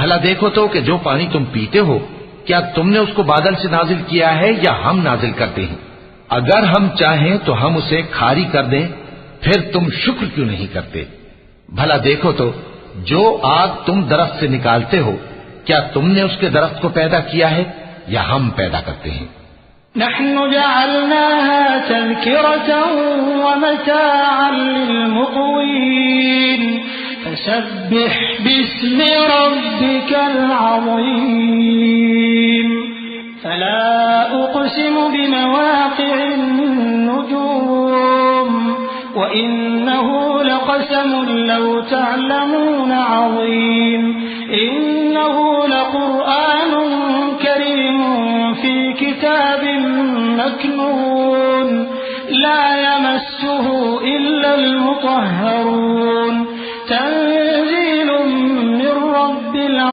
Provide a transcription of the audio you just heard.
भला देखो तो कि जो पानी तुम पीते हो, क्या तुमने उसको बादल से नाजिल किया है या हम नाजिल करते हैं? अगर हम चाहें तो हम उसे खारी कर दें, फिर तुम शुक्र क्यों नहीं करते? भला देखो तो जो आग तुम दरख्त से निकालते हो, क्या तुमने उसके दरख्त को पैदा किया है या हम पैदा करते हैं? नहनु जअलनाहा तज़किरतन व मताअन लिलमुक़वीन फसब्बिह बिस्मि रब्बिकल अज़ीम फला उक़सिमु बिमवाक़िअन नुजूम व इन्नहु लक़समुन लौ तअलमून अज़ीम इन्नहु लक़ुरआनुन करीमुन फी किताबिन मकनून ला यमस्सुहु इल्लल मुतहहरून